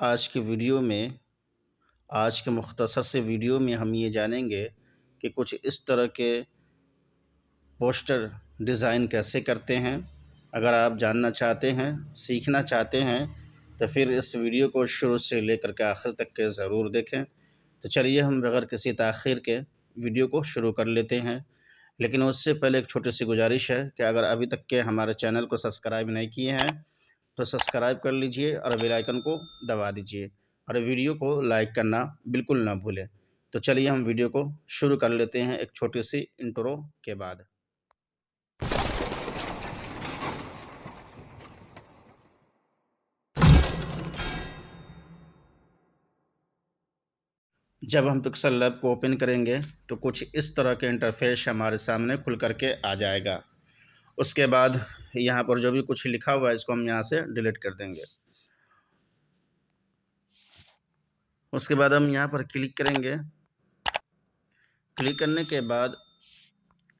आज के वीडियो में आज के मुख्तसर से वीडियो में हम ये जानेंगे कि कुछ इस तरह के पोस्टर डिज़ाइन कैसे करते हैं। अगर आप जानना चाहते हैं, सीखना चाहते हैं, तो फिर इस वीडियो को शुरू से लेकर के आखिर तक के ज़रूर देखें। तो चलिए हम बगैर किसी ताख़ीर के वीडियो को शुरू कर लेते हैं। लेकिन उससे पहले एक छोटी सी गुजारिश है कि अगर अभी तक के हमारे चैनल को सब्सक्राइब नहीं किए हैं तो सब्सक्राइब कर लीजिए और बेल आइकन को दबा दीजिए और वीडियो को लाइक करना बिल्कुल ना भूलें। तो चलिए हम वीडियो को शुरू कर लेते हैं एक छोटी सी इंट्रो के बाद। जब हम पिक्सल लैब को ओपन करेंगे तो कुछ इस तरह के इंटरफेस हमारे सामने खुल करके आ जाएगा। उसके बाद यहाँ पर जो भी कुछ लिखा हुआ है इसको हम यहाँ से डिलीट कर देंगे। उसके बाद हम यहाँ पर क्लिक करेंगे। क्लिक करने के बाद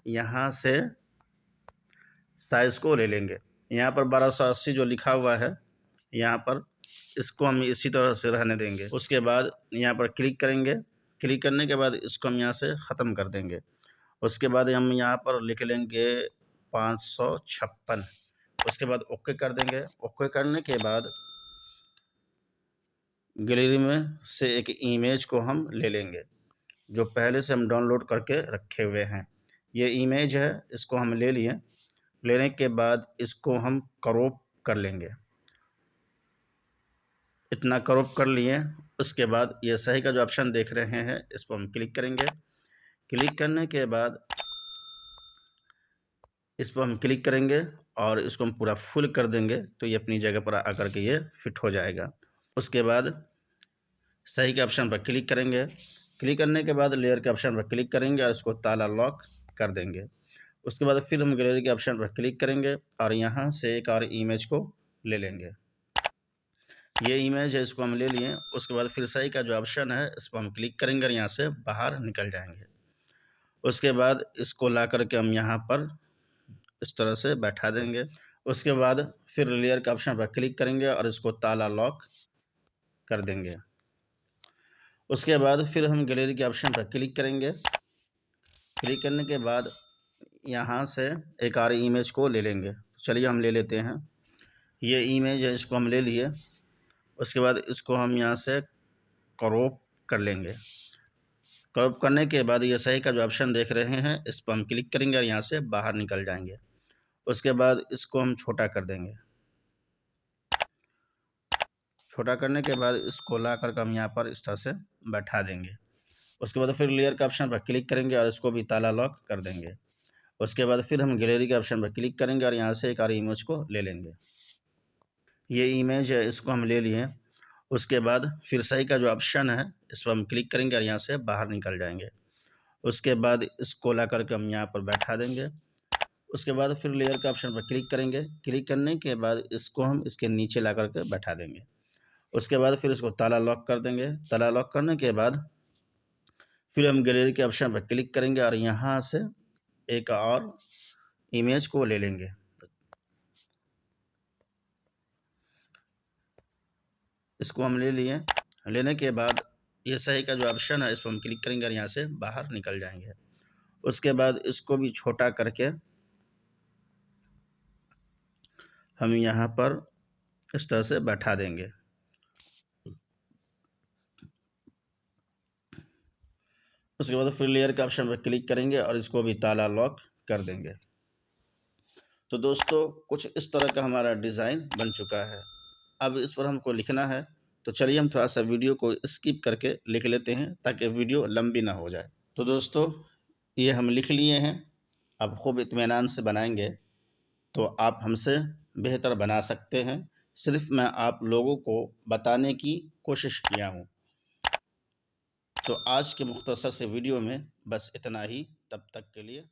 यहाँ से साइज़ को ले लेंगे। यहाँ पर 1280 जो लिखा हुआ है यहाँ पर इसको हम इसी तरह से रहने देंगे। उसके बाद यहाँ पर क्लिक करेंगे। क्लिक करने के बाद इसको हम यहाँ से ख़त्म कर देंगे। उसके बाद हम यहाँ पर लिख लेंगे 556। उसके बाद ओके कर देंगे। ओके करने के बाद गैलरी में से एक इमेज को हम ले लेंगे जो पहले से हम डाउनलोड करके रखे हुए हैं। ये इमेज है, इसको हम ले लिए। लेने के बाद इसको हम क्रॉप कर लेंगे। इतना क्रॉप कर लिए। उसके बाद ये सही का जो ऑप्शन देख रहे हैं इस पर हम क्लिक करेंगे। क्लिक करने के बाद इस पर हम क्लिक करेंगे और इसको हम पूरा फुल कर देंगे तो ये अपनी जगह पर आकर के ये फिट हो जाएगा। उसके बाद सही के ऑप्शन पर क्लिक करेंगे। क्लिक करने के बाद लेयर के ऑप्शन पर क्लिक करेंगे और इसको ताला लॉक कर देंगे। उसके बाद फिर हम गैलरी के ऑप्शन पर क्लिक करेंगे और यहाँ से एक और इमेज को ले लेंगे। ये इमेज है, इसको हम ले लिए। उसके बाद फिर सही का जो ऑप्शन है इस पर हम क्लिक करेंगे और यहाँ से बाहर निकल जाएंगे। उसके बाद इसको ला करके हम यहाँ पर इस तरह से बैठा देंगे। उसके बाद फिर लेयर के ऑप्शन पर क्लिक करेंगे और इसको ताला लॉक कर देंगे। उसके बाद फिर हम गैलरी के ऑप्शन पर क्लिक करेंगे। क्लिक करने के बाद यहाँ से एक और इमेज को ले लेंगे। चलिए हम ले लेते हैं। ये इमेज है, इसको हम ले लिए। उसके बाद इसको हम यहाँ से क्रॉप कर लेंगे। क्रॉप करने के बाद ये सही का जो ऑप्शन देख रहे हैं इस पर हम क्लिक करेंगे और यहाँ से बाहर निकल जाएंगे। उसके बाद इसको हम छोटा कर देंगे। छोटा करने के बाद इसको ला कर हम यहाँ पर इस तरह से बैठा देंगे। उसके बाद फिर लेयर के ऑप्शन पर क्लिक करेंगे और इसको भी ताला लॉक कर देंगे। उसके बाद फिर हम गैलरी के ऑप्शन पर क्लिक करेंगे और यहाँ से एक और इमेज को ले लेंगे। ये इमेज है, इसको हम ले लिए। उसके बाद फिर सही का जो ऑप्शन है इस पर हम क्लिक करेंगे और यहाँ से बाहर निकल जाएंगे। उसके बाद इसको ला करके हम यहाँ पर बैठा देंगे। उसके बाद फिर लेयर के ऑप्शन पर क्लिक करेंगे। क्लिक करने के बाद इसको हम इसके नीचे ला करके बैठा देंगे। उसके बाद फिर इसको ताला लॉक कर देंगे। ताला लॉक करने के बाद फिर हम गैलरी के ऑप्शन पर क्लिक करेंगे और यहाँ से एक और इमेज को ले लेंगे। इसको हम ले लिए। लेने के बाद ये सही का जो ऑप्शन है इस पर हम क्लिक करेंगे और यहाँ से बाहर निकल जाएंगे। उसके बाद इसको भी छोटा करके हम यहाँ पर इस तरह से बैठा देंगे। उसके बाद फिर लेयर के ऑप्शन पर क्लिक करेंगे और इसको भी ताला लॉक कर देंगे। तो दोस्तों कुछ इस तरह का हमारा डिज़ाइन बन चुका है। अब इस पर हमको लिखना है, तो चलिए हम थोड़ा सा वीडियो को स्किप करके लिख लेते हैं ताकि वीडियो लंबी ना हो जाए। तो दोस्तों ये हम लिख लिए हैं। अब खूब इत्मीनान से बनाएंगे तो आप हमसे बेहतर बना सकते हैं। सिर्फ मैं आप लोगों को बताने की कोशिश किया हूँ। तो आज के मुख्तसर से वीडियो में बस इतना ही। तब तक के लिए